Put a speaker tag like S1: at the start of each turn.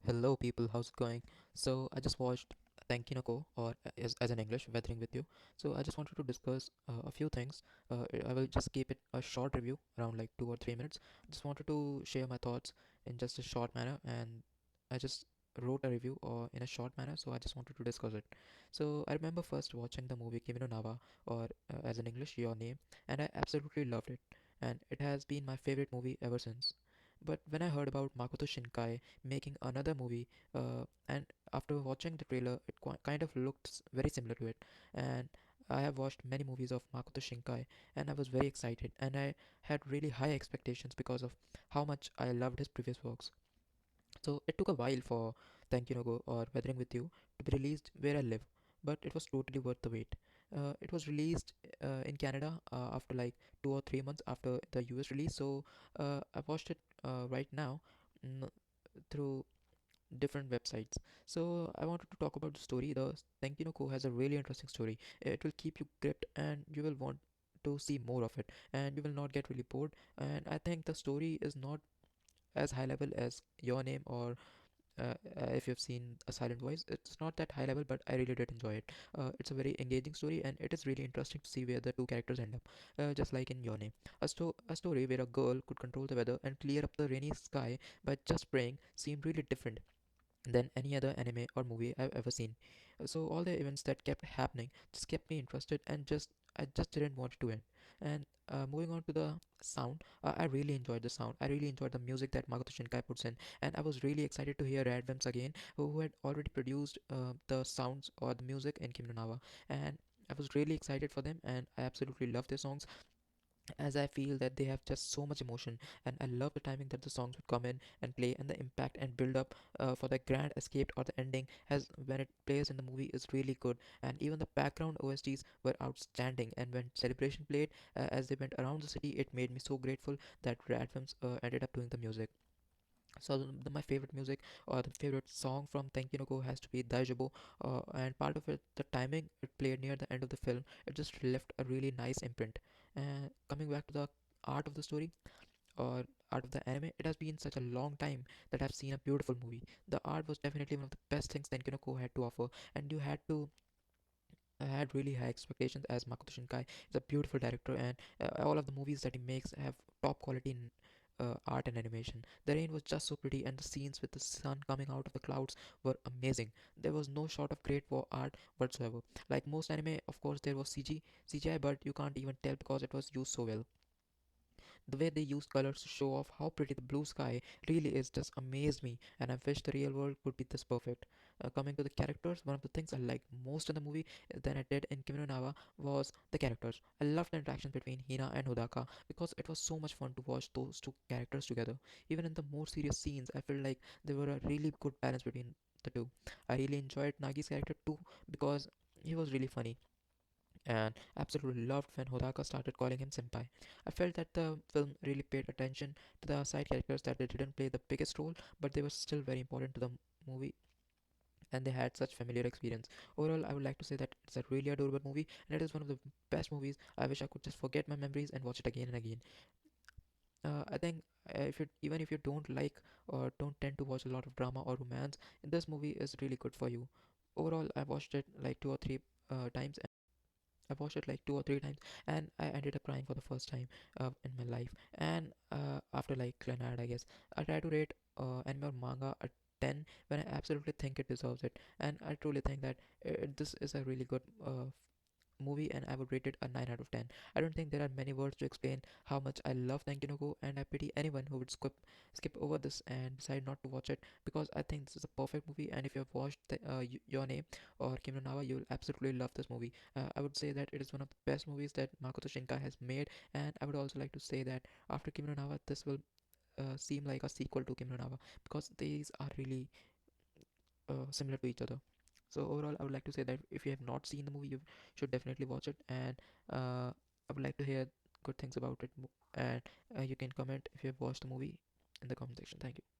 S1: Hello, people. How's it going? So I just watched Tenki or as in English, Weathering with You. So I just wanted to discuss a few things. I will just keep it a short review, around like 2 or 3 minutes. Just wanted to share my thoughts in just a short manner, and I just wrote a review or in a short manner. So I just wanted to discuss it. So I remember first watching the movie Kimi no Nawa, or as in English, Your Name, and I absolutely loved it. And it has been my favorite movie ever since. But when I heard about Makoto Shinkai making another movie, and after watching the trailer, it kind of looked very similar to it. And I have watched many movies of Makoto Shinkai, and I was very excited, and I had really high expectations because of how much I loved his previous works. So it took a while for Thank You No Go or Weathering with You to be released where I live, but it was totally worth the wait. It was released in Canada after like 2 or 3 months after the US release. So I watched it right now, mm, through different websites. So I wanted to talk about the story. The Tenki no Ko has a really interesting story. It will keep you gripped, and you will want to see more of it, and you will not get really bored. And I think the story is not as high level as Your Name, or if you've seen A Silent Voice. It's not that high level, but I really did enjoy it. It's a very engaging story, and it is really interesting to see where the two characters end up. Just like in Your Name, a story where a girl could control the weather and clear up the rainy sky by just praying seemed really different than any other anime or movie I've ever seen. So all the events that kept happening just kept me interested, and just I just didn't want it to end. And moving on to the sound, I really enjoyed the sound. I really enjoyed the music that Makoto Shinkai puts in, and I was really excited to hear Radvimps again, who had already produced the sounds or the music in Kimi no Na wa. And I was really excited for them, and I absolutely love their songs, as I feel that they have just so much emotion, and I love the timing that the songs would come in and play, and the impact and build up for the grand escape or the ending has when it plays in the movie is really good. And even the background OSTs were outstanding, and when Celebration played as they went around the city, it made me so grateful that Radfilms ended up doing the music. So my favorite music or the favorite song from Thank You No Go has to be Daijobo, and part of it, the timing it played near the end of the film, it just left a really nice imprint. And coming back to the art of the story or art of the anime, it has been such a long time that I've seen a beautiful movie. The art was definitely one of the best things Thank You No Go had to offer, and you had to I had really high expectations, as Makoto Shinkai is a beautiful director, and all of the movies that he makes have top quality in art and animation. The rain was just so pretty, and the scenes with the sun coming out of the clouds were amazing. There was no short of great war art whatsoever. Like most anime, of course, there was CGI, but you can't even tell because it was used so well. The way they use colors to show off how pretty the blue sky really is just amazed me, and I wish the real world would be this perfect. Coming to the characters, one of the things I liked most in the movie than I did in Kimi no Na wa was the characters. I loved the interactions between Hina and Hodaka because it was so much fun to watch those two characters together. Even in the more serious scenes, I felt like there were a really good balance between the two. I really enjoyed Nagi's character too because he was really funny, and absolutely loved when Hodaka started calling him senpai. I felt that the film really paid attention to the side characters, that they didn't play the biggest role, but they were still very important to the movie, and they had such familiar experience. Overall, I would like to say that it's a really adorable movie, and it is one of the best movies. I wish I could just forget my memories and watch it again and again. I think if you even if you don't like or don't tend to watch a lot of drama or romance, this movie is really good for you. Overall, I watched it like 2 or 3 times. I watched it like 2 or 3 times, and I ended up crying for the first time in my life. And after like Clannad, I guess I try to rate anime or manga a 10 when I absolutely think it deserves it. And I truly think that this is a really good movie, and I would rate it a 9 out of 10. I don't think there are many words to explain how much I love Thank You No Go, and I pity anyone who would skip over this and decide not to watch it, because I think this is a perfect movie. And if you have watched Your Name or Kim no Na wa, you will absolutely love this movie. I would say that it is one of the best movies that Makoto Shinkai has made, and I would also like to say that after Kim no Na wa, this will seem like a sequel to Kim no Na wa, because these are really similar to each other. So overall, I would like to say that if you have not seen the movie, you should definitely watch it, and I would like to hear good things about it. And you can comment if you have watched the movie in the comment section. Thank you.